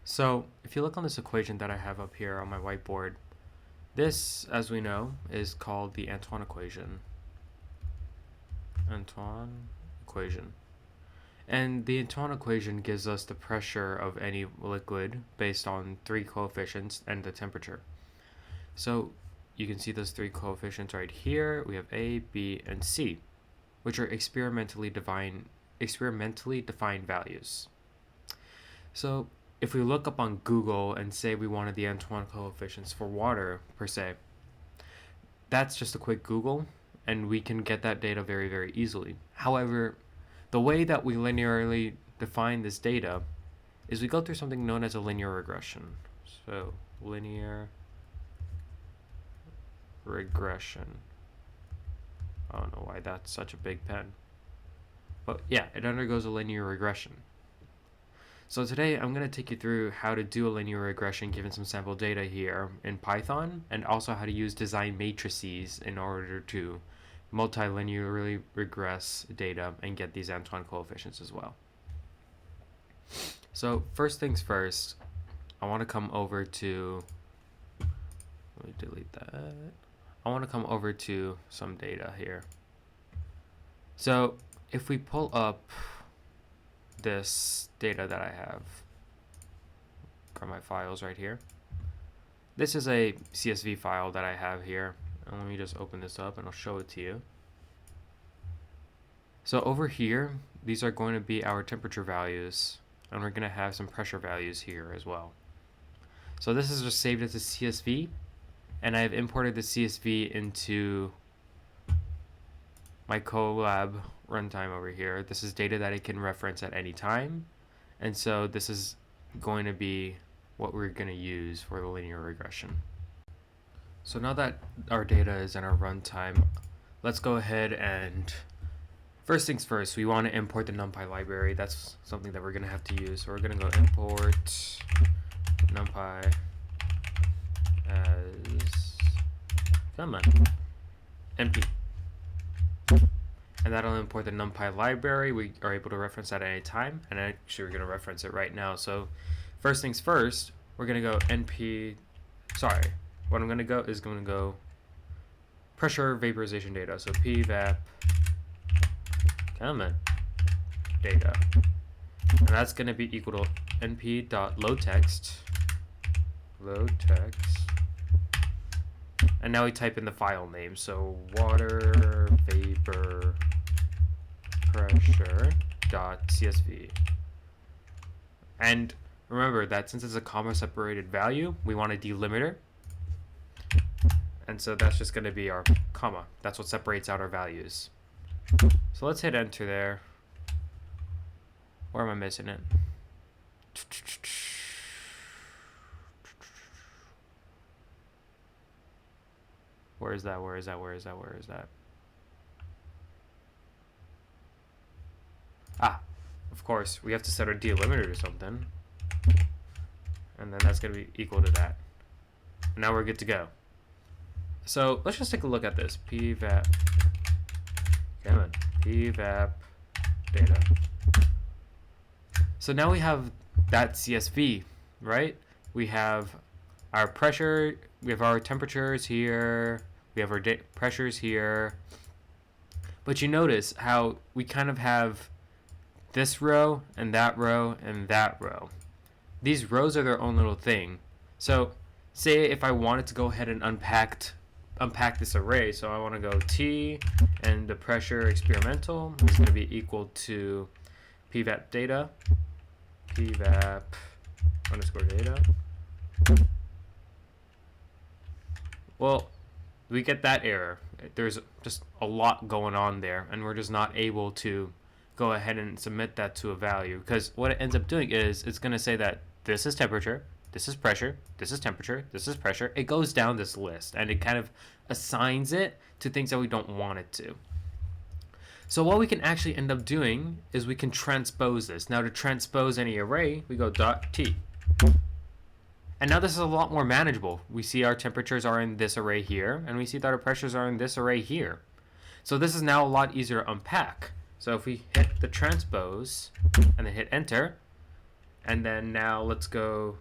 So if you look on this equation that I have up here on my whiteboard, this, as we know, is called the Antoine equation. Antoine equation. And the Antoine equation gives us the pressure of any liquid based on three coefficients and the temperature. So you can see those three coefficients right here. We have A, B, and C, which are experimentally defined values. So if we look up on Google and say we wanted the Antoine coefficients for water per se, that's just a quick Google and we can get that data very, very easily. However, the way that we linearly define this data is we go through something known as a linear regression. So linear regression. I don't know why that's such a big pen. But yeah, it undergoes a linear regression. So today I'm going to take you through how to do a linear regression given some sample data here in Python, and also how to use design matrices in order to multilinearly regress data and get these Antoine coefficients as well. So first things first, I want to come over to, let me delete that. I want to come over to some data here. So if we pull up this data that I have from my files right here, this is a CSV file that I have here. And let me just open this up and I'll show it to you. So over here, these are going to be our temperature values, and we're going to have some pressure values here as well. So this is just saved as a CSV, and I have imported the CSV into my Colab runtime over here. This is data that it can reference at any time, and so this is going to be what we're going to use for the linear regression. So now that our data is in our runtime, let's go ahead and first things first, we want to import the NumPy library. That's something that we're going to have to use. So we're going to go import NumPy as, NP. And that'll import the NumPy library. We are able to reference that at any time. And actually, we're going to reference it right now. So first things first, we're going to go np, what I'm going to go is going to go pressure vaporization data. So pvap data. And that's going to be equal to np.loadText. And now we type in the file name. So water vapor pressure.csv. And remember that since it's a comma separated value, we want a delimiter. And so that's just going to be our comma. That's what separates out our values. So let's hit enter there. Where am I missing it? Where is that? Ah, of course, we have to set our delimiter to something. And then that's going to be equal to that. And now we're good to go. So let's just take a look at this. pvap data. So now we have that CSV, right? We have our pressure, we have our temperatures here, we have our pressures here. But you notice how we kind of have this row and that row and that row. These rows are their own little thing. So say if I wanted to go ahead and unpack this array, so I want to go T and the pressure experimental is going to be equal to pvap data, pvap underscore data. Well, we get that error. There's just a lot going on there, and we're just not able to go ahead and submit that to a value, because what it ends up doing is it's going to say that this is temperature, this is pressure, this is temperature, this is pressure. It goes down this list, and it kind of assigns it to things that we don't want it to. So what we can actually end up doing is we can transpose this. Now to transpose any array, we go .t. And now this is a lot more manageable. We see our temperatures are in this array here, and we see that our pressures are in this array here. So this is now a lot easier to unpack. So if we hit the transpose and then hit enter, And then now let's go.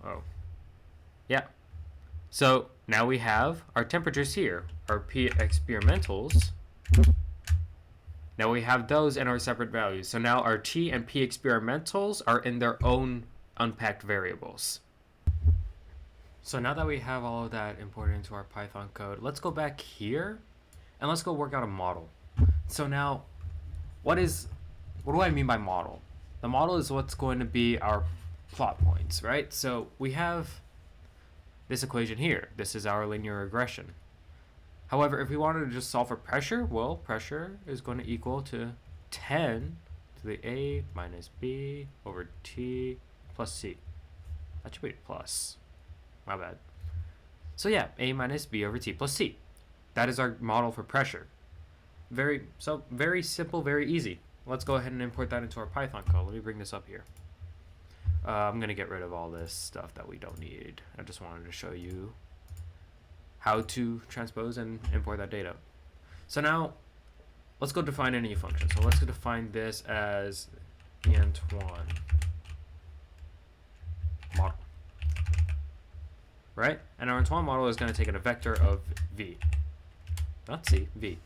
Oh, yeah. So now we have our temperatures here, our P experimentals. Now we have those in our separate values. So now our T and P experimentals are in their own unpacked variables. So now that we have all of that imported into our Python code, let's go back here and let's go work out a model. So now, what do I mean by model? The model is what's going to be our plot points, right? So we have this equation here. This is our linear regression. However, if we wanted to just solve for pressure, well, pressure is going to equal to 10 to the A minus B over T plus C. That should be a plus. My bad. So yeah, A minus B over T plus C. That is our model for pressure. Very simple, very easy. Let's go ahead and import that into our Python code. Let me bring this up here. I'm going to get rid of all this stuff that we don't need. I just wanted to show you how to transpose and import that data. So now, let's go define a new function. So let's go define this as Antoine model. Right? And our Antoine model is going to take in a vector of v. Not c, v.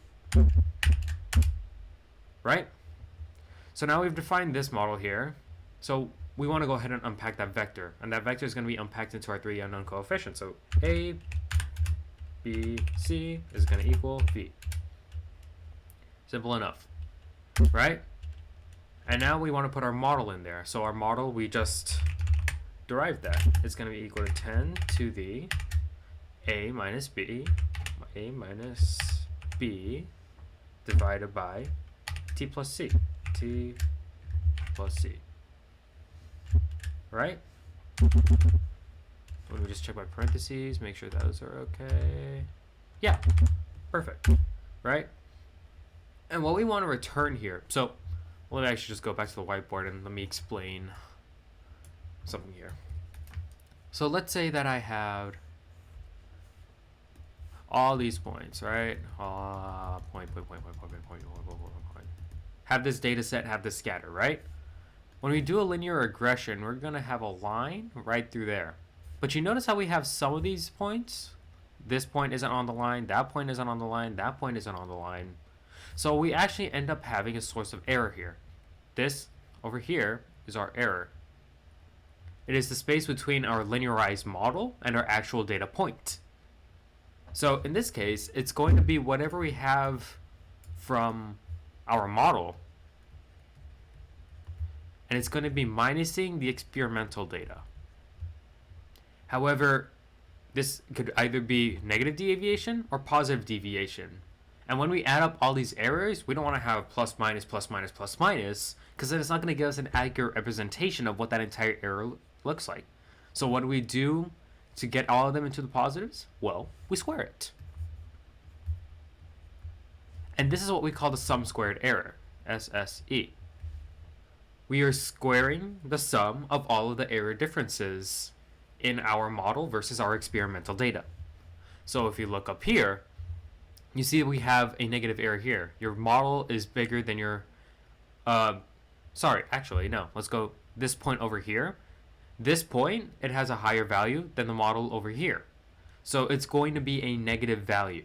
Right? So now we've defined this model here. So we want to go ahead and unpack that vector. And that vector is going to be unpacked into our three unknown coefficients. So a, b, c is going to equal v. Simple enough. Right? And now we want to put our model in there. So our model, we just derived that. It's going to be equal to 10 to the a minus b divided by t plus c. T plus c. Right? Let me just check my parentheses, make sure those are okay. Yeah, perfect. Right? And what we want to return here, so let me actually just go back to the whiteboard and let me explain something here. So let's say that I have all these points, right? Point. Have this data set, have this scatter, right? When we do a linear regression, we're going to have a line right through there. But you notice how we have some of these points? This point isn't on the line, that point isn't on the line, that point isn't on the line. So we actually end up having a source of error here. This over here is our error. It is the space between our linearized model and our actual data point. So in this case, it's going to be whatever we have from our model, and it's going to be minusing the experimental data. However, this could either be negative deviation or positive deviation. And when we add up all these errors, we don't want to have plus minus, plus minus, plus minus, because then it's not going to give us an accurate representation of what that entire error looks like. So what do we do to get all of them into the positives? Well, we square it. And this is what we call the sum squared error, SSE. We are squaring the sum of all of the error differences in our model versus our experimental data. So if you look up here, you see we have a negative error here. Your model is bigger than your, let's go this point over here. This point, it has a higher value than the model over here. So it's going to be a negative value.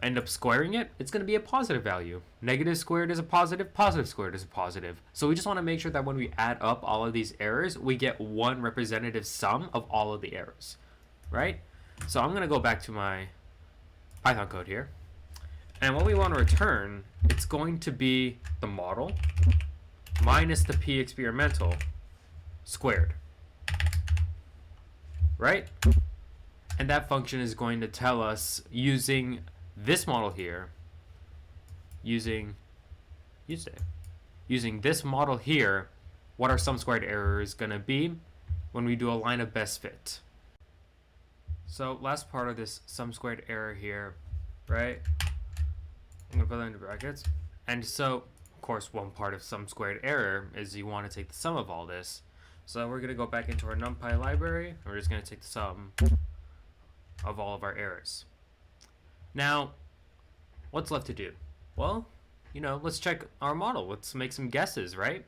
End up squaring it, it's going to be a positive value. Negative squared is a positive, positive squared is a positive. So we just want to make sure that when we add up all of these errors, we get one representative sum of all of the errors, right? So I'm going to go back to my Python code here. And what we want to return, it's going to be the model minus the p experimental squared, right? And that function is going to tell us using this model here, using this model here, what our sum squared error is going to be when we do a line of best fit. So last part of this sum squared error here, right? I'm going to put that into brackets. And so, of course, one part of sum squared error is you want to take the sum of all this. So we're going to go back into our NumPy library, and we're just going to take the sum of all of our errors. Now, what's left to do? Well, let's check our model. Let's make some guesses, right?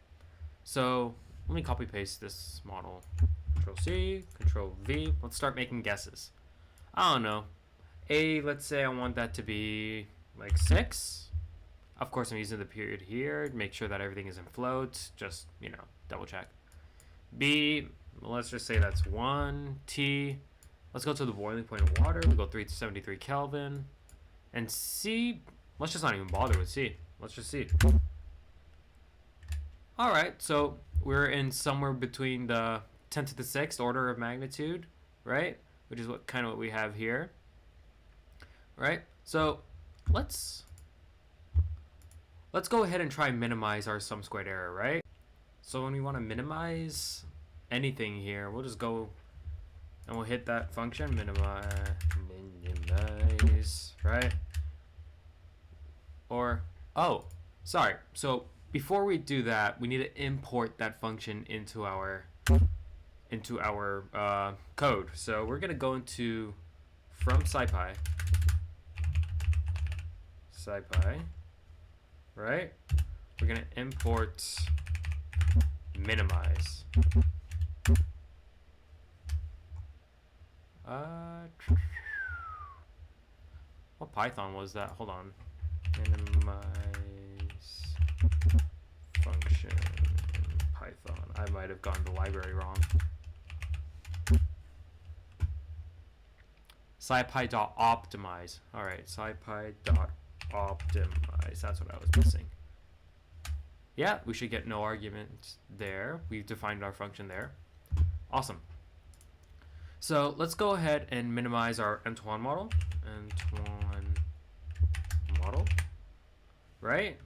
So let me copy paste this model. Control C, Control V. Let's start making guesses. I don't know. Let's say I want that to be like 6. Of course, I'm using the period here to make sure that everything is in float. Just, double check. B, let's just say that's 1. T, let's go to the boiling point of water. We go 373 Kelvin. And C, let's just not even bother with C. Let's just see. All right, so we're in somewhere between the 10 to the 6th order of magnitude, right? Which is what we have here, right? So let's go ahead and try and minimize our sum squared error, right? So when we want to minimize anything here, we'll just go and we'll hit that function, minimize, right? Or, oh, sorry. So before we do that, we need to import that function into our code. So we're gonna go into from SciPy, right? We're gonna import minimize. What Python was that? Hold on. Minimize function in Python. I might have gotten the library wrong. SciPy.optimize. All right, SciPy.optimize. That's what I was missing. Yeah, we should get no argument there. We've defined our function there. Awesome. So let's go ahead and minimize our Antoine model. Right?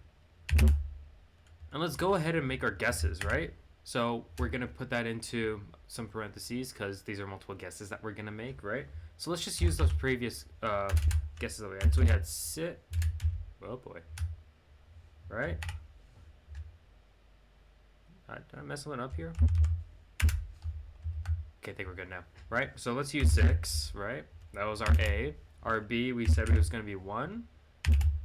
And let's go ahead and make our guesses, right? So we're going to put that into some parentheses because these are multiple guesses that we're going to make, right? So let's just use those previous guesses that we had. So we had sit. Oh boy. Right? Did I mess something up here? Okay, I think we're good now. Right? So let's use 6, right? That was our A. Our B, we said it was going to be 1.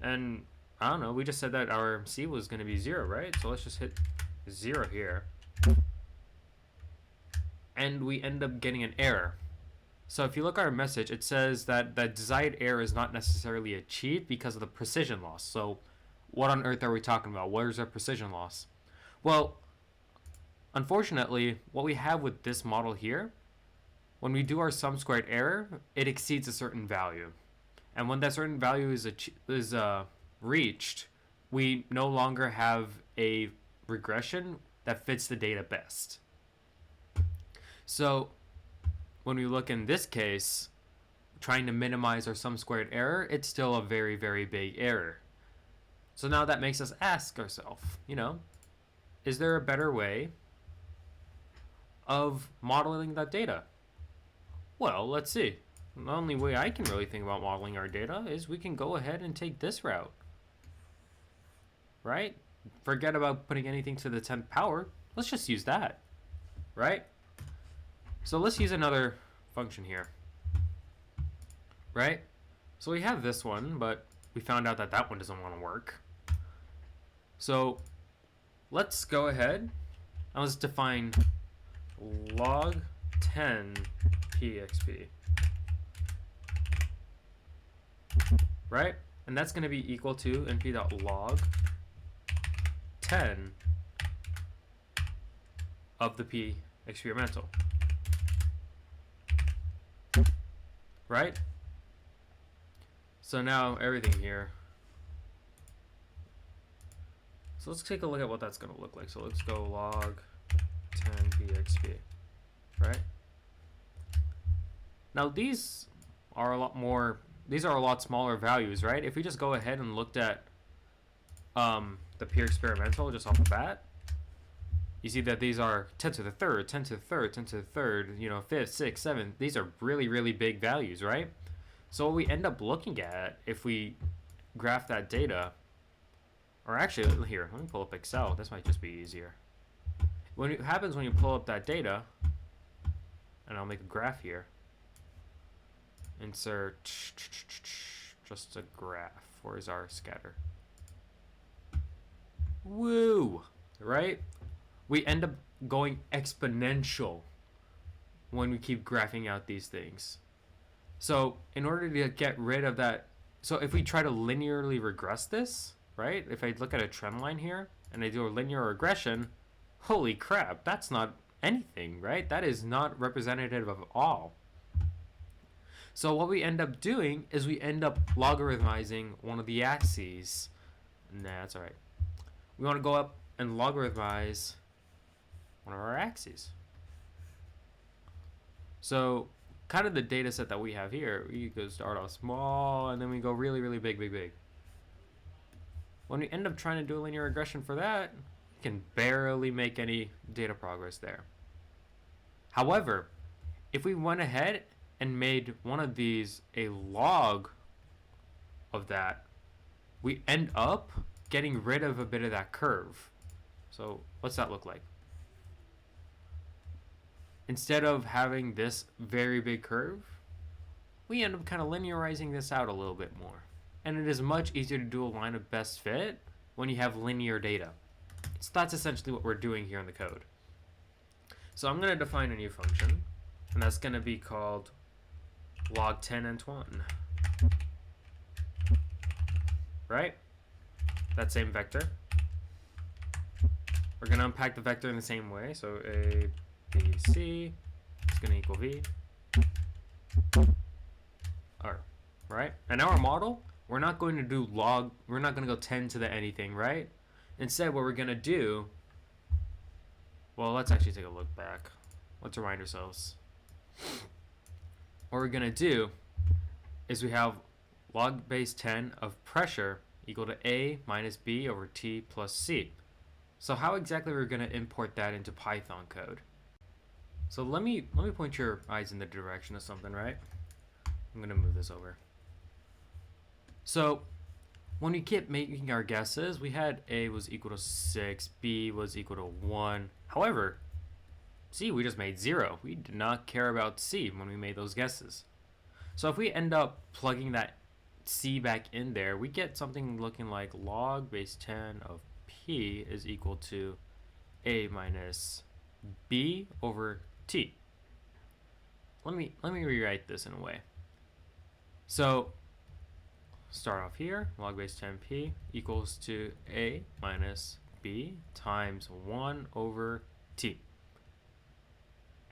And I don't know, we just said that our C was going to be 0, right? So let's just hit 0 here. And we end up getting an error. So if you look at our message, it says that the desired error is not necessarily achieved because of the precision loss. So what on earth are we talking about? Where's our precision loss? Well, unfortunately, what we have with this model here, when we do our sum squared error, it exceeds a certain value. And when that certain value is reached, we no longer have a regression that fits the data best. So when we look in this case, trying to minimize our sum squared error, it's still a very, very big error. So now that makes us ask ourselves, is there a better way of modeling that data? Well, let's see. The only way I can really think about modeling our data is we can go ahead and take this route. Right? Forget about putting anything to the 10th power. Let's just use that. Right? So let's use another function here. Right? So we have this one, but we found out that that one doesn't want to work. So let's go ahead and let's define log 10 pxp. Right? And that's going to be equal to np.log 10 of the p experimental. Right? So now everything here. So let's take a look at what that's going to look like. So let's go log 10 pxp. Right? Now these are a lot smaller values, right? If we just go ahead and looked at the pure experimental just off the bat, you see that these are 10 to the third, 10 to the third, 10 to the third, 5th, 6th, 7th. These are really, really big values, right? So what we end up looking at if we graph that data, or actually, here, let me pull up Excel. This might just be easier. What happens when you pull up that data, and I'll make a graph here. Insert just a graph. Where's our scatter? Woo! Right? we end up going exponential when we keep graphing out these things. So in order to get rid of that, so if we try to linearly regress this, right? If I look at a trend line here and I do a linear regression, holy crap, that's not anything, right? That is not representative of all. So what we end up doing is we end up logarithmizing one of the axes. Nah, that's all right. We want to go up and logarithmize one of our axes. So kind of the data set that we have here, we go start off small and then we go really, really big, big, big. When we end up trying to do a linear regression for that, we can barely make any data progress there. However, if we went ahead and made one of these a log of that, we end up getting rid of a bit of that curve. So what's that look like? Instead of having this very big curve, we end up kind of linearizing this out a little bit more. And it is much easier to do a line of best fit when you have linear data. So that's essentially what we're doing here in the code. So I'm going to define a new function, and that's going to be called log10 Antoine. Right? That same vector. We're going to unpack the vector in the same way. So A, B, C is going to equal V R, right? And our model, we're not going to do log, we're not going to go 10 to the anything, right? Instead, what we're going to do, well, let's actually take a look back. Let's remind ourselves. What we're going to do is we have log base 10 of pressure equal to A minus B over T plus C. So how exactly we're going to import that into Python code? So let me point your eyes in the direction of something, right? I'm going to move this over. So when we kept making our guesses, we had A was equal to 6, B was equal to 1. However, C we just made 0. We did not care about C when we made those guesses. So if we end up plugging that C back in there, we get something looking like log base 10 of P is equal to A minus B over T. Let me rewrite this in a way. So start off here, log base 10p equals to A minus B times 1 over T.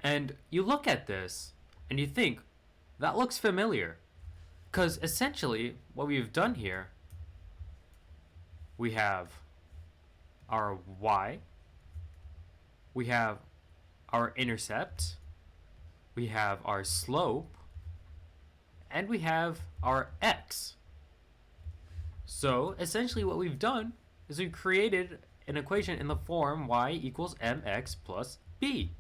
And you look at this and you think, that looks familiar. Because essentially what we've done here, we have our y, we have our intercept, we have our slope, and we have our x. So essentially what we've done is we've created an equation in the form y equals mx plus b.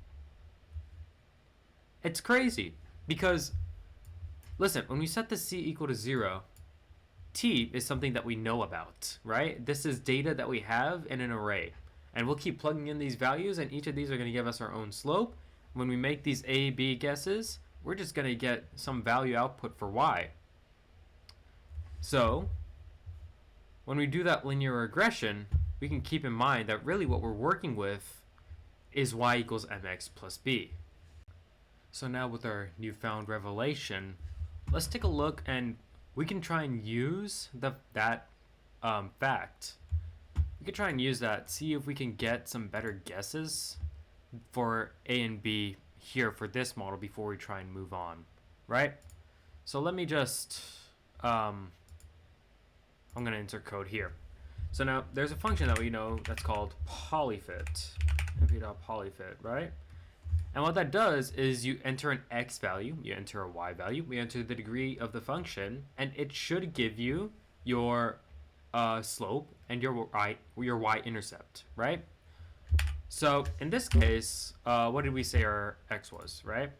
It's crazy because, listen, when we set the c equal to 0, t is something that we know about, right? This is data that we have in an array. And we'll keep plugging in these values, and each of these are going to give us our own slope. When we make these A, B guesses, we're just going to get some value output for y. So when we do that linear regression, we can keep in mind that really what we're working with is y equals mx plus b. So now with our newfound revelation, let's take a look and we can try and use that fact. We could try and use that, see if we can get some better guesses for A and B here for this model before we try and move on, right? So let me just, I'm going to insert code here. So now there's a function that we know that's called polyfit, np.polyfit, right? And what that does is you enter an x value, you enter a y value, we enter the degree of the function, and it should give you your slope and your y-intercept, right? So in this case, what did we say our x was, right?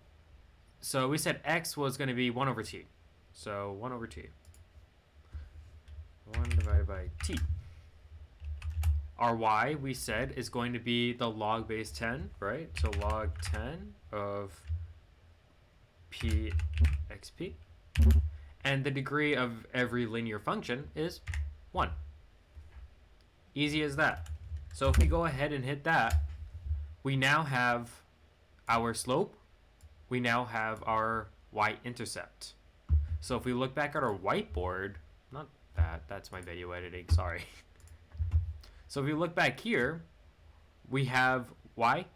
So we said x was going to be 1 over t. So 1 over t. 1 divided by t. Our y, we said, is going to be the log base 10, right? So log 10 of p xp. And the degree of every linear function is 1. Easy as that. So if we go ahead and hit that, we now have our slope, we now have our y-intercept. So if we look back at our whiteboard, not that, that's my video editing, sorry. So if we look back here, we have y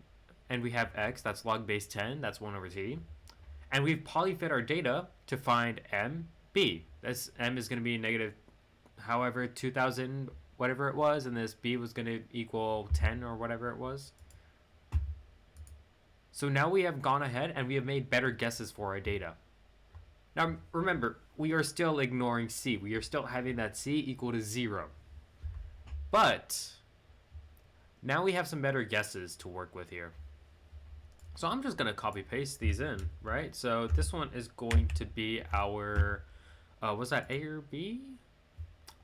and we have x, that's log base 10, that's 1 over t. And we've polyfit our data to find m, b. This m is going to be negative, however, 2000, whatever it was, and this b was going to equal 10 or whatever it was. So now we have gone ahead and we have made better guesses for our data. Now remember, we are still ignoring c. We are still having that c equal to 0. But now we have some better guesses to work with here. So I'm just going to copy paste these in, right? So this one is going to be our, was that A or B?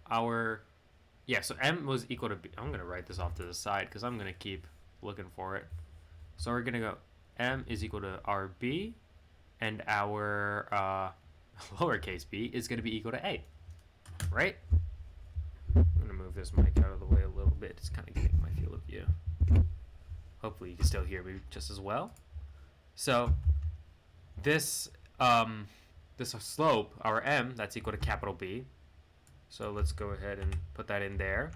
Yeah, so M was equal to B. I'm going to write this off to the side because I'm going to keep looking for it. So we're going to go M is equal to our B, and our lowercase b is going to be equal to A, right? I'm going to move this mic out of the way a little bit. It's kind of getting my field of view. Hopefully you can still hear me just as well. So this this slope, our m, that's equal to capital B. So let's go ahead and put that in there.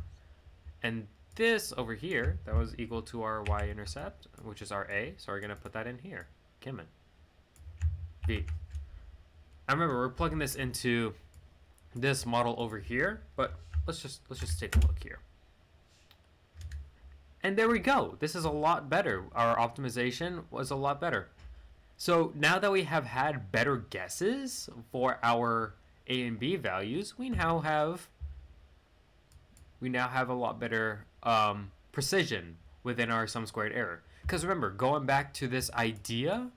And this over here, that was equal to our y-intercept, which is our A. So we're going to put that in here. Kimmin. B. I remember we're plugging this into this model over here, but let's just take a look here. And there we go. This is a lot better. Our optimization was a lot better. So now that we have had better guesses for our A and B values, we now have a lot better precision within our sum squared error. Because remember, going back to this idea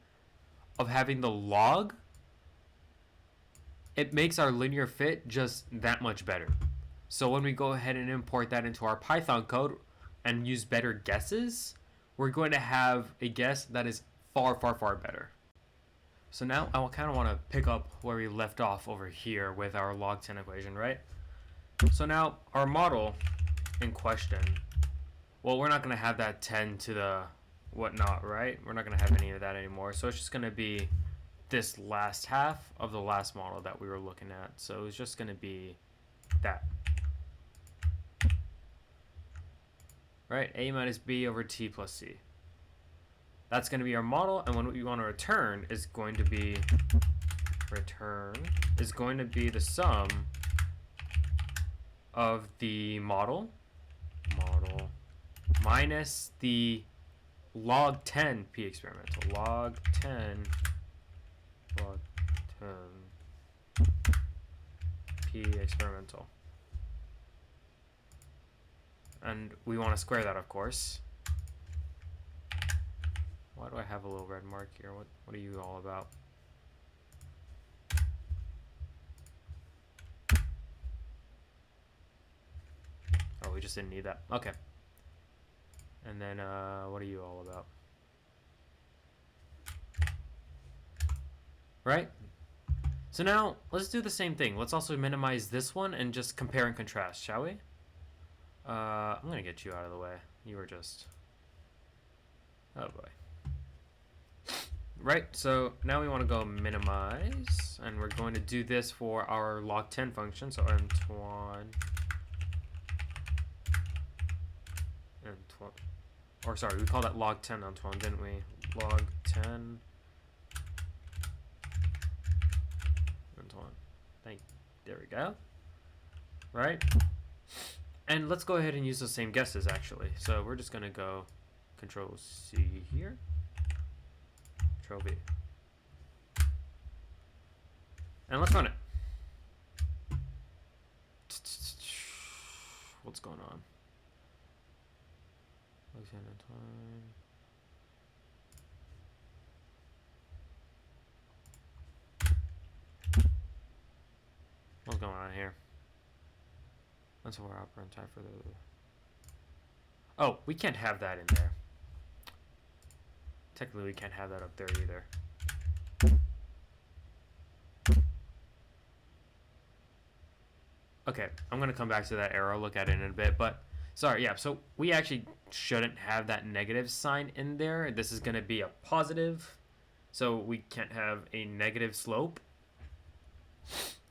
of having the log, it makes our linear fit just that much better. So when we go ahead and import that into our Python code and use better guesses, we're going to have a guess that is far, far, far better. So now I kind of want to pick up where we left off over here with our log 10 equation, right? So now our model in question, well, we're not going to have that 10 to the whatnot, right? We're not going to have any of that anymore. So it's just going to be this last half of the last model that we were looking at. So it's just going to be that. Right? A minus B over T plus C. That's going to be our model, and what we want to return is going to be the sum of the model minus the log 10 P experimental. Log 10 P experimental. And we want to square that, of course. Why do I have a little red mark here? What are you all about? Oh, we just didn't need that. Okay. And then, what are you all about? Right? So now, let's do the same thing. Let's also minimize this one and just compare and contrast, shall we? I'm going to get you out of the way. You were just... Oh, boy. Right, so now we want to go minimize, and we're going to do this for our log 10 function. So Antoine, or sorry, we called that log 10 Antoine, didn't we? Log 10 Antoine. There we go. Right, and let's go ahead and use the same guesses actually. So we're just going to go Control C here. Control V. And let's run it. What's going on? What's going on here? That's where operand type for the... Oh, we can't have that in there. Technically, we can't have that up there either. Okay, I'm going to come back to that arrow, look at it in a bit, but Sorry, yeah, so we actually shouldn't have that negative sign in there. This is going to be a positive, so we can't have a negative slope,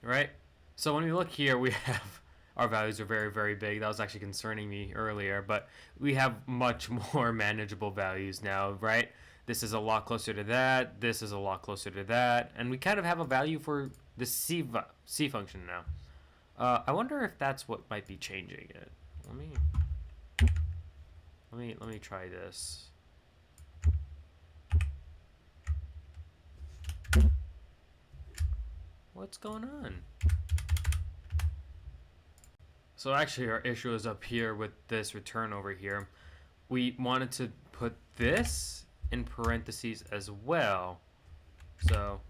right? So when we look here, we have our values are very, very big. That was actually concerning me earlier, but we have much more manageable values now, right? This is a lot closer to that. This is a lot closer to that. And we kind of have a value for the C function now. I wonder if that's what might be changing it. Let me try this. What's going on? So actually our issue is up here with this return over here. We wanted to put this in parentheses as well. So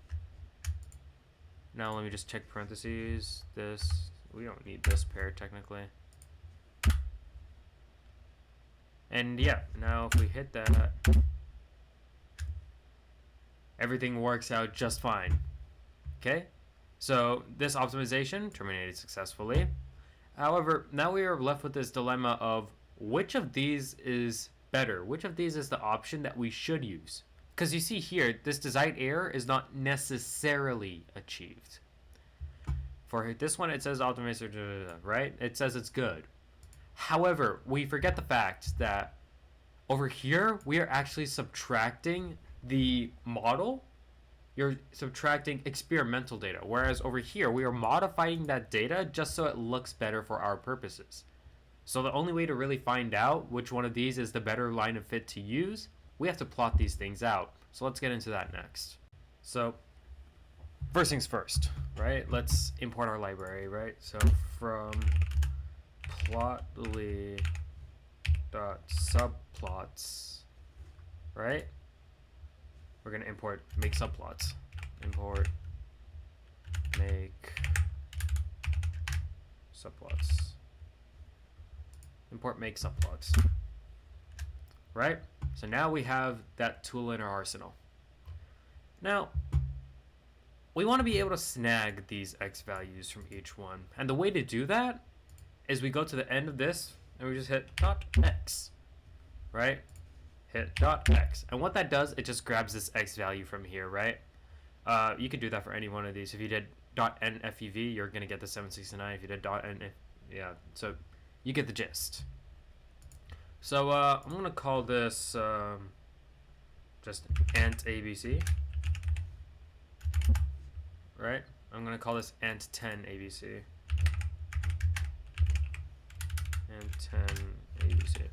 now let me just check parentheses. This, we don't need this pair technically. And yeah, now if we hit that, everything works out just fine. Okay, so this optimization terminated successfully. However, now we are left with this dilemma of which of these is better? Which of these is the option that we should use? Because you see here, this desired error is not necessarily achieved. For this one, it says optimization, right? It says it's good. However, we forget the fact that over here, we are actually subtracting the model. You're subtracting experimental data, whereas over here we are modifying that data just so it looks better for our purposes. So the only way to really find out which one of these is the better line of fit to use, we have to plot these things out. So let's get into that next. So first things first, right? Let's import our library, right? So from plotly.subplots, right? We're going to import make subplots. Import make subplots. Import make subplots. Right? So now we have that tool in our arsenal. Now, we want to be able to snag these x values from each one. And the way to do that is we go to the end of this and we just hit .x. Right? Hit .x. And what that does, it just grabs this x value from here, right? You could do that for any one of these. If you did .nfev, you're going to get the 769. If you did .nf, yeah. So you get the gist. So I'm going to call this just ant abc. Right? I'm going to call this ant 10 abc. Ant 10 abc.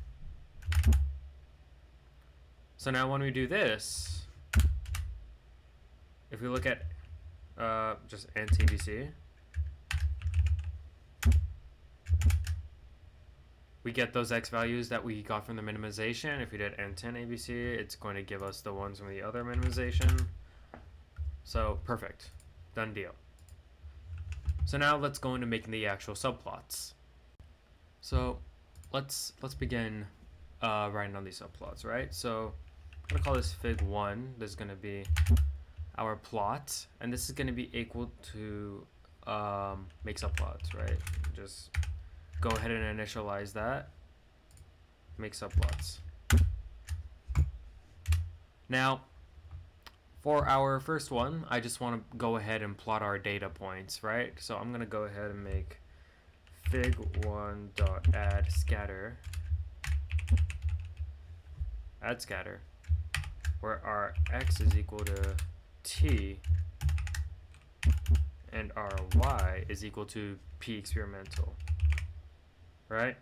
So now when we do this, if we look at just ant abc, we get those x values that we got from the minimization. If we did ant10 abc, it's going to give us the ones from the other minimization. So perfect, done deal. So now let's go into making the actual subplots. So let's begin writing on these subplots, right? So I'm gonna call this fig1. This is gonna be our plot, and this is gonna be equal to make subplots, right? Just go ahead and initialize that. Make subplots. Now, for our first one, I just want to go ahead and plot our data points, right? So I'm gonna go ahead and make fig1.add scatter. Add scatter, where our x is equal to t and our y is equal to p experimental, right?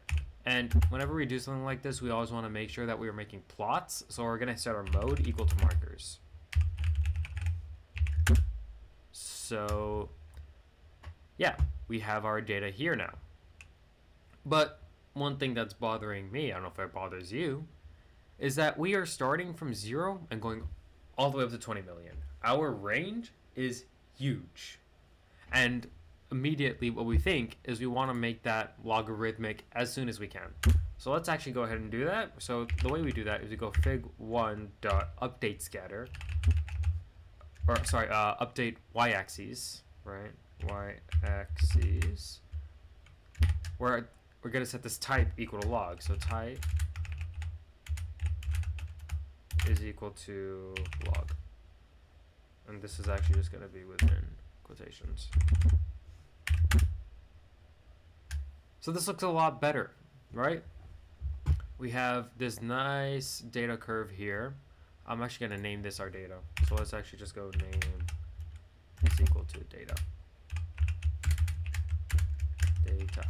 And whenever we do something like this, we always want to make sure that we are making plots. So we're going to set our mode equal to markers. So yeah, we have our data here now. But one thing that's bothering me, I don't know if it bothers you, is that we are starting from 0 and going all the way up to 20 million. Our range is huge. And immediately what we think is we want to make that logarithmic as soon as we can. So let's actually go ahead and do that. So the way we do that is we go fig1.update scatter, or sorry, update y-axis, right? Y-axis, where we're we're going to set this type equal to log. So type is equal to log. And this is actually just going to be within quotations. So this looks a lot better, right? We have this nice data curve here. I'm actually going to name this our data. So let's actually just go name is equal to data. Data.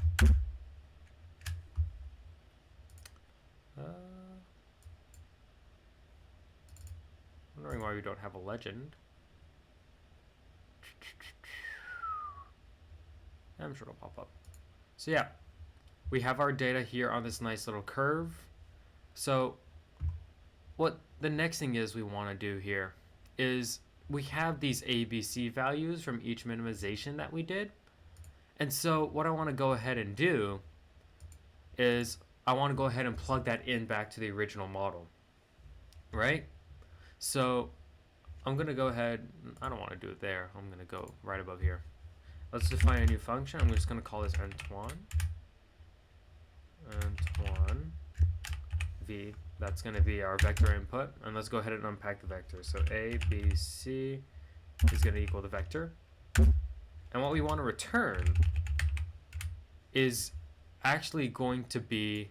Wondering why we don't have a legend. I'm sure it'll pop up. So yeah, we have our data here on this nice little curve. So what the next thing is we want to do here is we have these ABC values from each minimization that we did. And so what I want to go ahead and do is I want to go ahead and plug that in back to the original model, right? So I'm going to go ahead, I don't want to do it there. I'm going to go right above here. Let's define a new function. I'm just going to call this Antoine. Antoine V. That's going to be our vector input. And let's go ahead and unpack the vector. So A, B, C is going to equal the vector. And what we want to return is actually going to be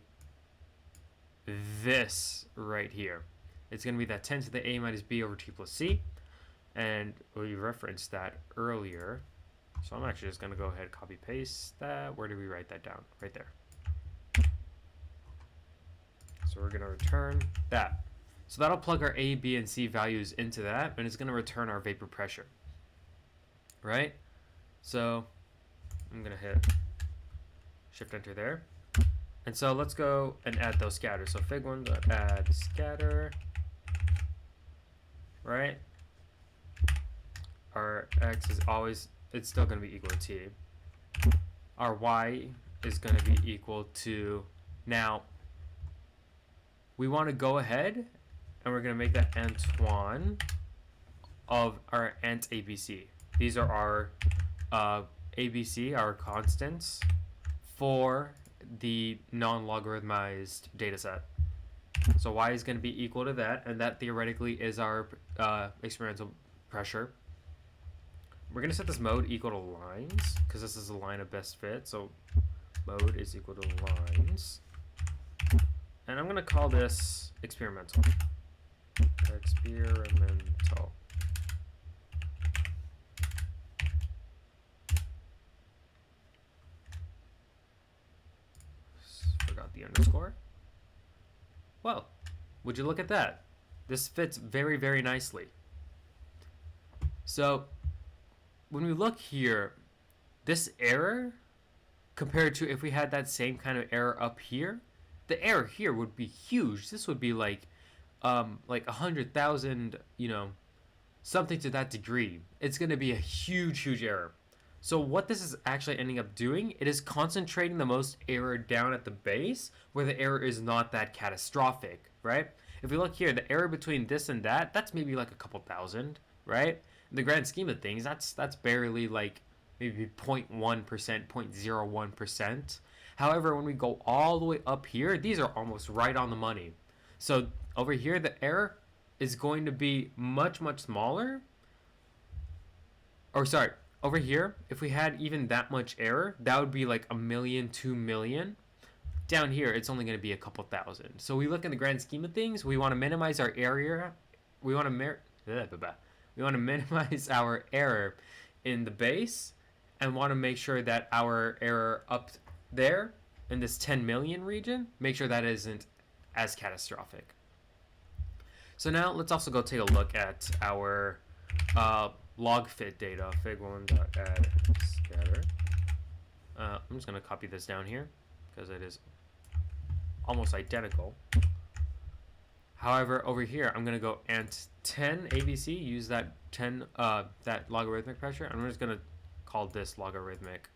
this right here. It's going to be that 10 to the A minus B over T plus C. And we referenced that earlier. So I'm actually just going to go ahead and copy paste that. Where did we write that down? Right there. So we're going to return that. So that'll plug our A, B, and C values into that. And it's going to return our vapor pressure. Right? So I'm going to hit Shift Enter there. And so let's go and add those scatters. So fig1.add scatter. Right? Our x is always, it's still going to be equal to t. Our y is going to be equal to, now we want to go ahead and we're going to make that Antoine of our ant ABC. These are our ABC, our constants for the non-logarithmized data set. So y is going to be equal to that, and that theoretically is our experimental pressure. We're going to set this mode equal to lines, because this is a line of best fit, so mode is equal to lines. And I'm going to call this experimental. Experimental. Forgot the underscore. Well, would you look at that? This fits very, very nicely. So when we look here, this error compared to if we had that same kind of error up here, the error here would be huge. This would be like 100,000, something to that degree. It's going to be a huge, huge error. So what this is actually ending up doing, it is concentrating the most error down at the base where the error is not that catastrophic, right? If we look here, the error between this and that, that's maybe like a couple thousand, right? In the grand scheme of things, that's barely like maybe 0.1%, 0.01%. However, when we go all the way up here, these are almost right on the money. So over here, the error is going to be much, much smaller. Or sorry, over here, if we had even that much error, that would be like 1 million, 2 million. Down here, it's only going to be a couple thousand. So we look in the grand scheme of things, we want to minimize our area. We want to minimize our error in the base and want to make sure that our error up there in this 10 million region, make sure that isn't as catastrophic. So now let's also go take a look at our log fit data, fig1.add scatter. I'm just going to copy this down here because it is almost identical. However, over here, I'm going to go ant10 ABC, use that 10 that logarithmic pressure. I'm just going to call this logarithmic.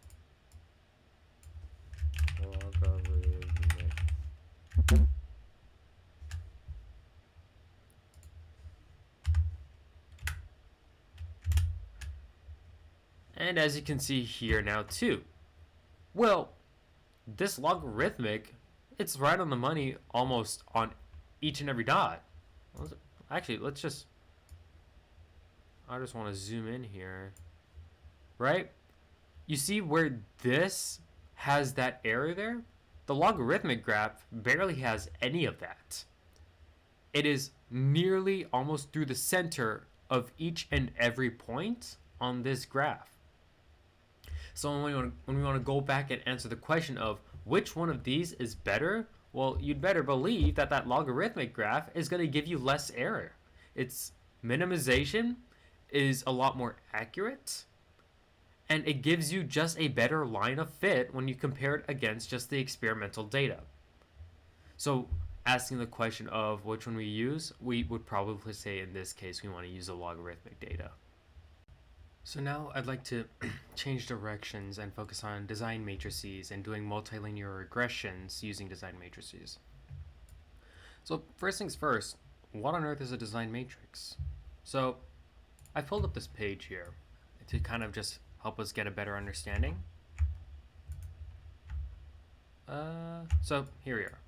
And as you can see here now too, well, this logarithmic, it's right on the money almost on each and every dot. Actually, I just want to zoom in here, right? You see where this has that error there? The logarithmic graph barely has any of that. It is nearly almost through the center of each and every point on this graph. So when we want to go back and answer the question of which one of these is better, well, you'd better believe that that logarithmic graph is going to give you less error. Its minimization is a lot more accurate, and it gives you just a better line of fit when you compare it against just the experimental data. So asking the question of which one we use, we would probably say in this case we want to use the logarithmic data. So now I'd like to change directions and focus on design matrices and doing multilinear regressions using design matrices. So first things first, what on earth is a design matrix? So I pulled up this page here to kind of just help us get a better understanding. So here we are.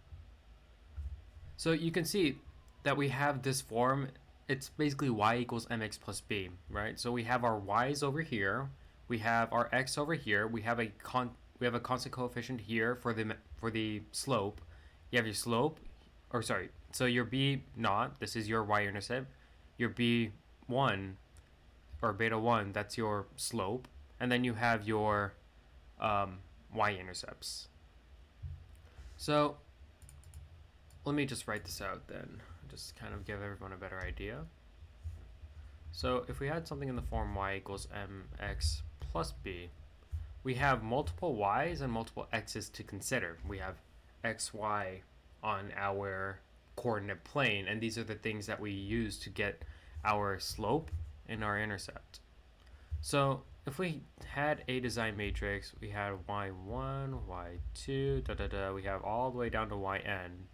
So you can see that we have this form. It's basically y equals mx plus b, right? So we have our y's over here, we have our x over here, we have a constant coefficient here for the slope. You have your slope, or sorry, so your b naught, this is your y-intercept, your b1 or beta 1, that's your slope, and then you have your y-intercepts. So let me just write this out then, just kind of give everyone a better idea. So if we had something in the form y equals mx plus b, we have multiple y's and multiple x's to consider. We have xy on our coordinate plane, and these are the things that we use to get our slope and our intercept. So if we had a design matrix, we had y1, y2, we have all the way down to yn.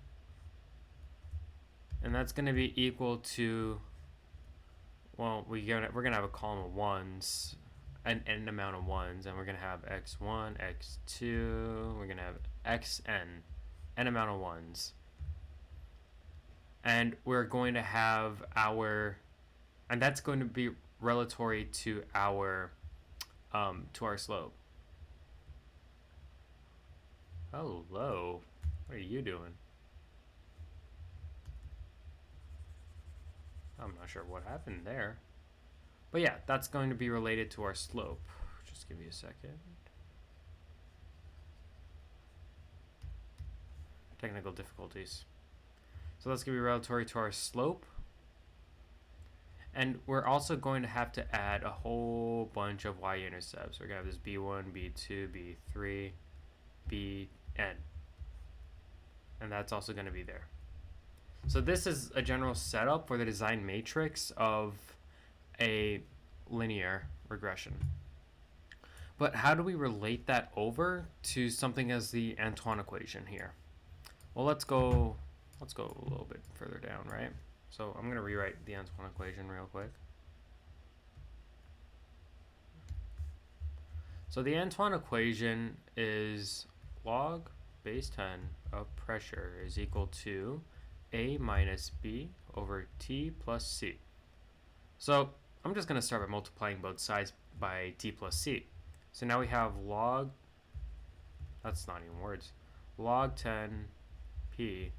And that's going to be equal to, well, we're going to have a column of ones, an n amount of ones, and we're going to have x1, x2, we're going to have xn, n amount of ones. And we're going to have and that's going to be relatory to our slope. Hello, what are you doing? I'm not sure what happened there. But yeah, that's going to be related to our slope. Just give me a second. Technical difficulties. So that's going to be relatory to our slope. And we're also going to have to add a whole bunch of y-intercepts. We're going to have this b1, b2, b3, bn. And that's also going to be there. So this is a general setup for the design matrix of a linear regression. But how do we relate that over to something as the Antoine equation here? Well, let's go a little bit further down, right? So I'm going to rewrite the Antoine equation real quick. So the Antoine equation is log base 10 of pressure is equal to a minus b over t plus c. So I'm just going to start by multiplying both sides by t plus c. So now we have log, that's not even words, log 10 p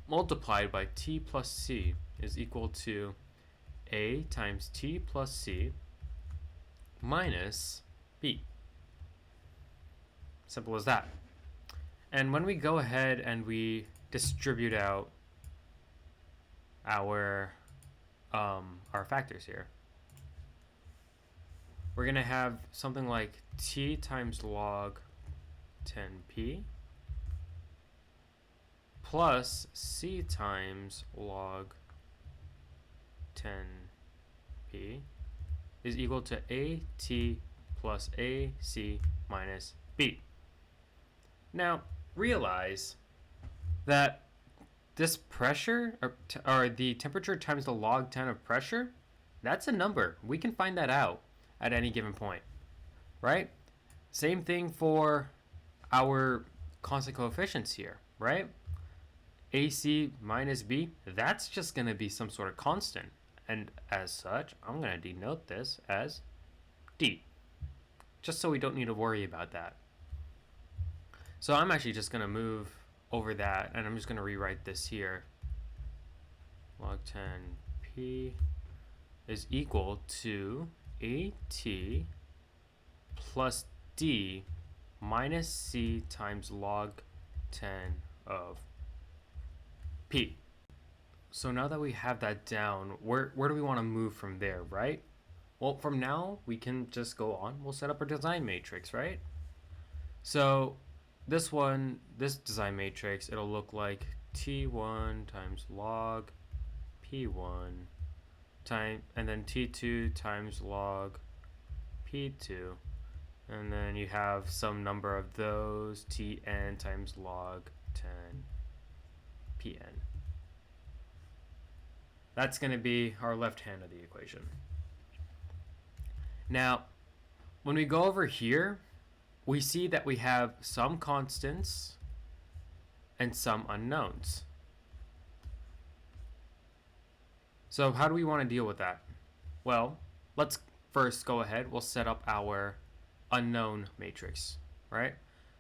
multiplied by t plus c is equal to a times t plus c minus b. Simple as that. And when we go ahead and we distribute out our factors here, we're going to have something like t times log 10p plus c times log 10p is equal to at plus ac minus b. Now realize that this pressure, or the temperature times the log 10 of pressure, that's a number. We can find that out at any given point, right? Same thing for our constant coefficients here, right? AC minus B, that's just going to be some sort of constant. And as such, I'm going to denote this as D, just so we don't need to worry about that. So I'm actually just going to move over that, and I'm just going to rewrite this here. Log 10p is equal to AT plus D minus C times log 10 of P. So now that we have that down, where do we want to move from there, right? Well, from now, we can just go on. We'll set up our design matrix, right? So this design matrix, it'll look like T1 times log P1 and then T2 times log P2. And then you have some number of those, Tn times log 10 Pn. That's going to be our left hand of the equation. Now, when we go over here, we see that we have some constants and some unknowns. So how do we want to deal with that? Well, let's first go ahead. We'll set up our unknown matrix, right?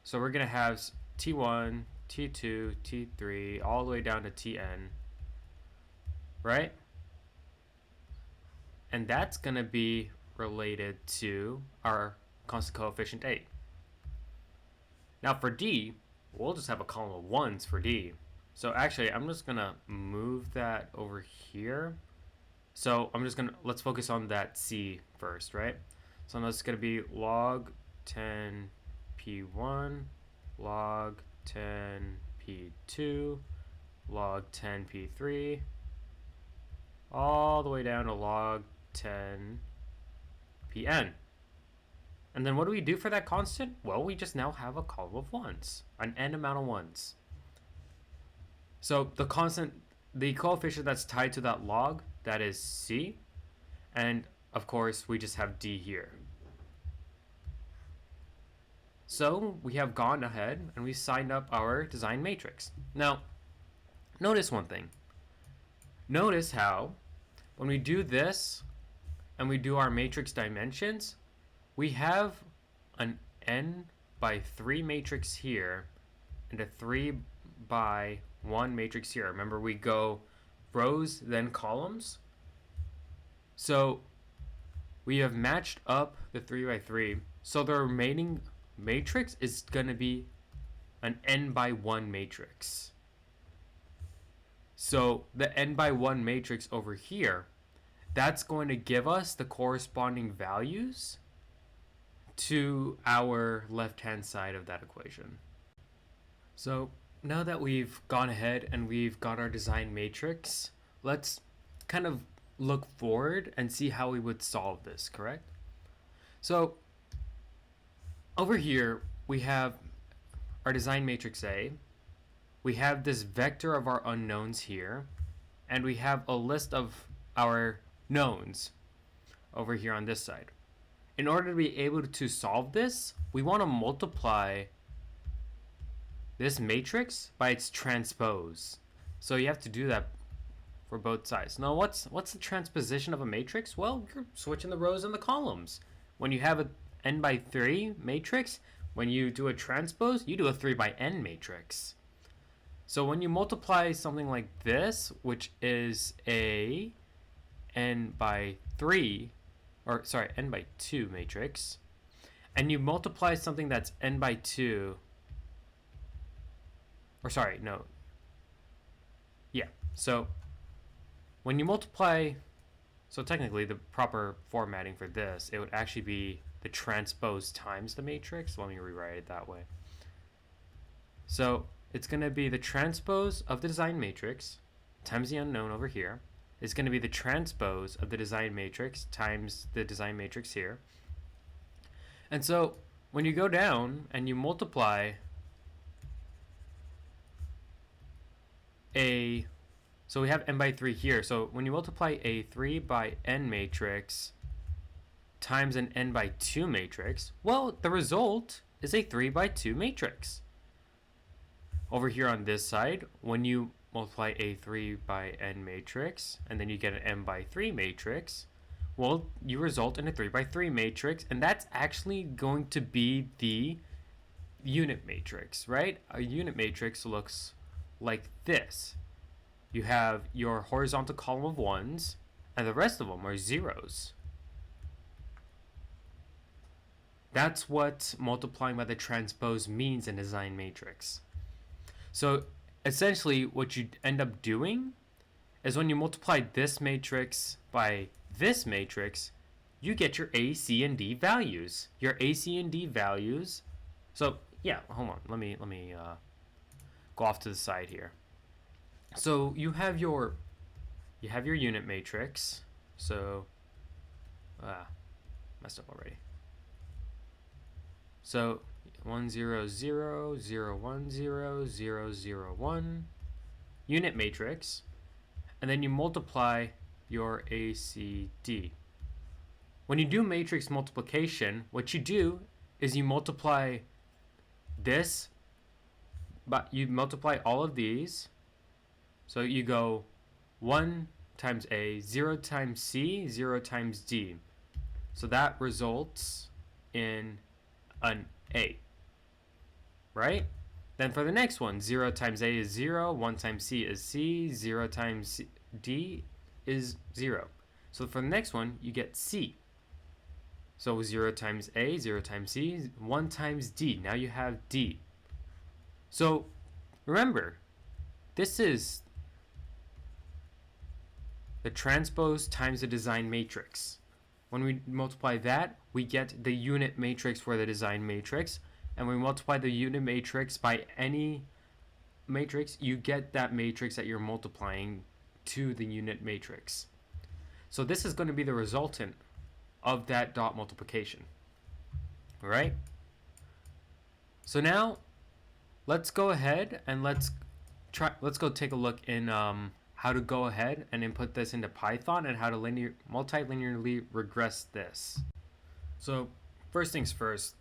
So we're going to have T1, T2, T3, all the way down to Tn, right? And that's going to be related to our constant coefficient A. Now for D, we'll just have a column of 1s for D. So actually, I'm just going to move that over here. So I'm just going to, let's focus on that C first, right? So that's going to be log 10 P1, log 10 P2, log 10 P3, all the way down to log 10 Pn. And then what do we do for that constant? Well, we just now have a column of 1s, an n amount of 1s. So the constant, the coefficient that's tied to that log, that is C. And of course, we just have D here. So we have gone ahead and we signed up our design matrix. Now, notice one thing. Notice how when we do this and we do our matrix dimensions, we have an n by 3 matrix here and a 3 by 1 matrix here. Remember, we go rows then columns. So we have matched up the 3 by 3. So the remaining matrix is going to be an n by 1 matrix. So the n by 1 matrix over here, that's going to give us the corresponding values to our left-hand side of that equation. So now that we've gone ahead and we've got our design matrix, let's kind of look forward and see how we would solve this, correct? So over here, we have our design matrix A. We have this vector of our unknowns here, and we have a list of our knowns over here on this side. In order to be able to solve this, we want to multiply this matrix by its transpose. So you have to do that for both sides. Now, what's the transposition of a matrix? Well, you're switching the rows and the columns. When you have a n by 3 matrix, when you do a transpose, you do a 3 by n matrix. So when you multiply something like this, which is a n by 3, or sorry, n by 2 matrix, and you multiply something that's n by 2, or sorry, no. Yeah, so when you multiply, so technically the proper formatting for this, it would actually be the transpose times the matrix. Let me rewrite it that way. So it's going to be the transpose of the design matrix times the unknown over here. It's going to be the transpose of the design matrix times the design matrix here. And so when you go down and you multiply so we have n by 3 here. So when you multiply a 3 by n matrix times an n by 2 matrix, well, the result is a 3 by 2 matrix. Over here on this side, when you multiply a 3 by n matrix, and then you get an n by 3 matrix, well, you result in a 3 by 3 matrix, and that's actually going to be the unit matrix, right? A unit matrix looks like this. You have your horizontal column of ones, and the rest of them are zeros. That's what multiplying by the transpose means in design matrix. So essentially what you end up doing is when you multiply this matrix by this matrix, you get your A, C, and D values. Your A, C, and D values. So yeah, hold on. Let me go off to the side here. So you have your unit matrix. So messed up already. So 1 0 0 0 1 0 0 0 1 unit matrix, and then you multiply your ACD. When you do matrix multiplication, what you do is you multiply this, but you multiply all of these. So you go 1 times A, 0 times C, 0 times D. So that results in an A, right? Then for the next one, 0 times A is 0, 1 times C is C, 0 times D is 0. So for the next one, you get C. So 0 times A, 0 times C, 1 times D. Now you have D. So remember, this is the transpose times the design matrix. When we multiply that, we get the unit matrix for the design matrix. And when we multiply the unit matrix by any matrix, you get that matrix that you're multiplying to the unit matrix. So this is going to be the resultant of that dot multiplication. All right? So now let's go ahead and let's go take a look in how to go ahead and input this into Python and how to multilinearly regress this. So first things first,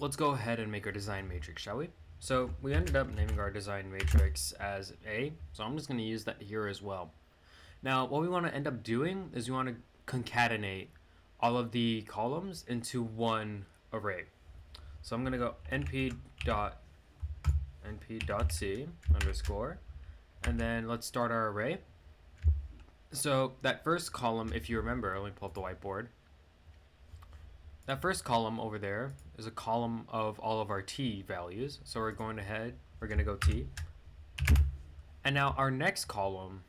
let's go ahead and make our design matrix, shall we? So we ended up naming our design matrix as A, so I'm just going to use that here as well. Now what we want to end up doing is we want to concatenate all of the columns into one array. So I'm going to go np.c underscore, and then let's start our array. So that first column, if you remember, let me pull up the whiteboard. That first column over there is a column of all of our t values. So we're going to go t. And now our next column,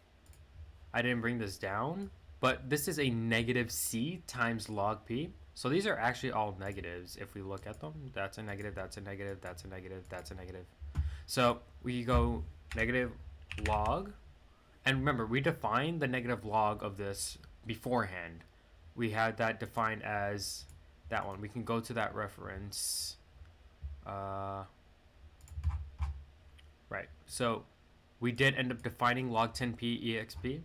I didn't bring this down, but this is a negative c times log p. So these are actually all negatives if we look at them. That's a negative, that's a negative, that's a negative, that's a negative. So we go negative log. And remember, we defined the negative log of this beforehand. We had that defined as that one. We can go to that reference. Right. So we did end up defining log 10p exp.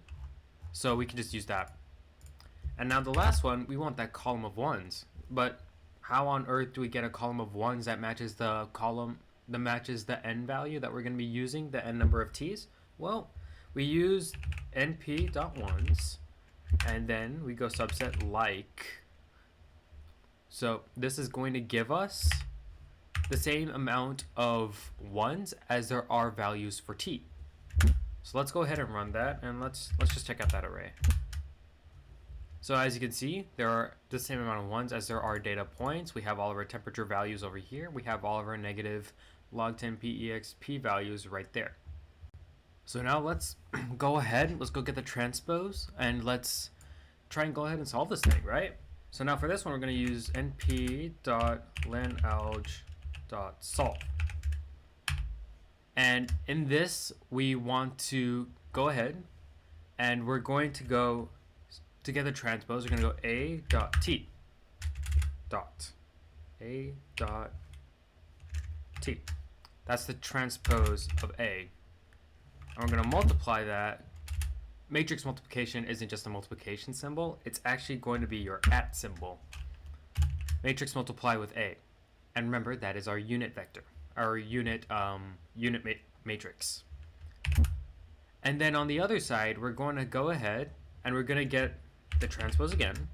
So we can just use that. And now the last one, we want that column of ones. But how on earth do we get a column of ones that matches the column that matches the n value that we're going to be using, the n number of t's? Well, we use np.ones, and then we go subset like. So this is going to give us the same amount of ones as there are values for t. So let's go ahead and run that, and let's just check out that array. So as you can see, there are the same amount of ones as there are data points. We have all of our temperature values over here. We have all of our negative log 10p exp values right there. So now let's go ahead, let's go get the transpose, and let's try and go ahead and solve this thing, right? So now for this one, we're going to use np.linalg.solve. And in this, we want to go ahead and we're going to go to get the transpose. We're going to go a.t dot a.t. That's the transpose of A. And we're going to multiply that. Matrix multiplication isn't just a multiplication symbol. It's actually going to be your @ symbol. Matrix multiply with A. And remember, that is our unit vector, our unit matrix. And then on the other side, we're going to go ahead and we're going to get the transpose again.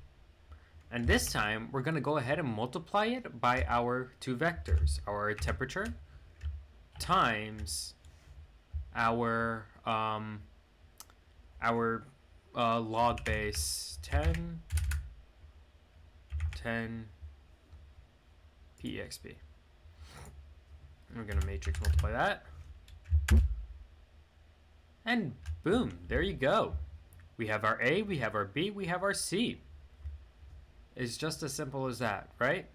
And this time, we're going to go ahead and multiply it by our two vectors, our temperature times our log base 10 PEXP. We're going to matrix multiply that. And boom, there you go. We have our A, we have our B, we have our C. It's just as simple as that, right?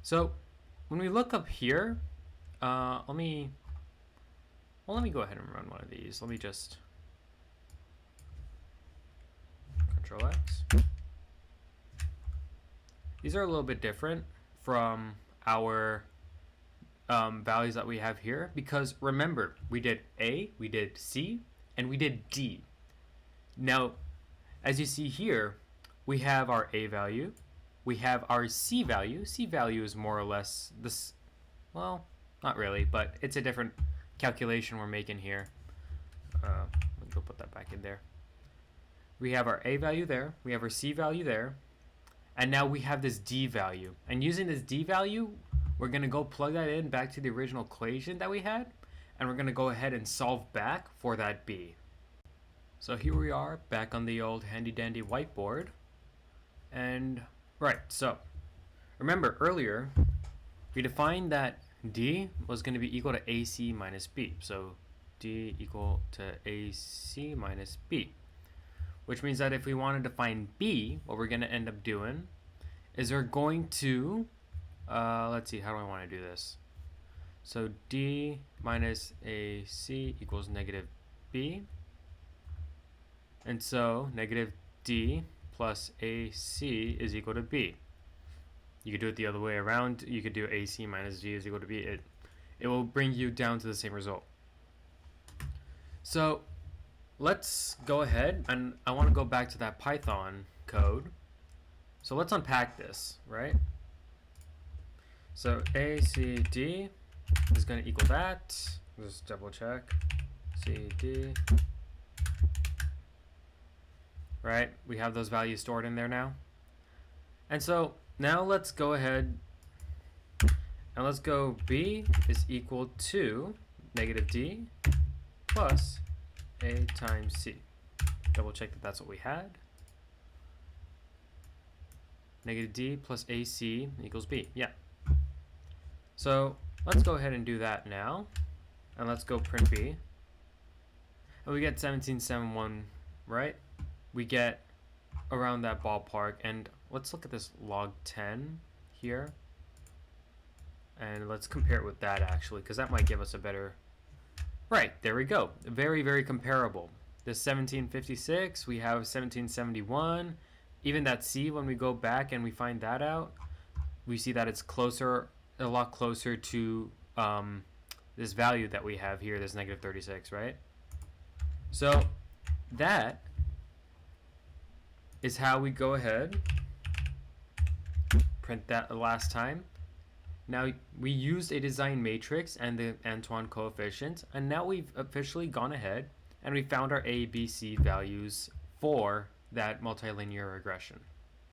So when we look up here, let me go ahead and run one of these. Let me just Control X. These are a little bit different from our values that we have here, because remember, we did A, we did C, and we did D. Now, as you see here, we have our A value, we have our C value. C value is more or less this, well, not really, but it's a different calculation we're making here. Let me go put that back in there. We have our A value there, we have our C value there, and now we have this D value. And using this D value, we're going to go plug that in back to the original equation that we had, and we're going to go ahead and solve back for that B. So here we are back on the old handy dandy whiteboard. And right, so remember earlier we defined that D was going to be equal to AC minus B. So D equal to AC minus B, which means that if we wanted to find B, what we're going to end up doing is we're going to let's see, how do I want to do this? So D minus AC equals negative B. And so negative D plus AC is equal to B. You could do it the other way around. You could do AC minus D is equal to B. It will bring you down to the same result. So let's go ahead, and I want to go back to that Python code. So let's unpack this, right? So ACD is going to equal that. Just double check. CD. Right? We have those values stored in there now. And so now let's go ahead and let's go B is equal to negative D plus A times C. Double check that that's what we had. Negative D plus AC equals B. Yeah. So let's go ahead and do that now. And let's go print B. And we get 1771, right? We get around that ballpark. And let's look at this log 10 here. And let's compare it with that actually, because that might give us a better... Right, there we go. Very, very comparable. This 1756, we have 1771. Even that C, when we go back and we find that out, we see that it's closer, a lot closer to this value that we have here, this negative 36, right? So that is how we go ahead, print that the last time. Now we used a design matrix and the Antoine coefficient, and now we've officially gone ahead and we found our A, B, C values for that multilinear regression.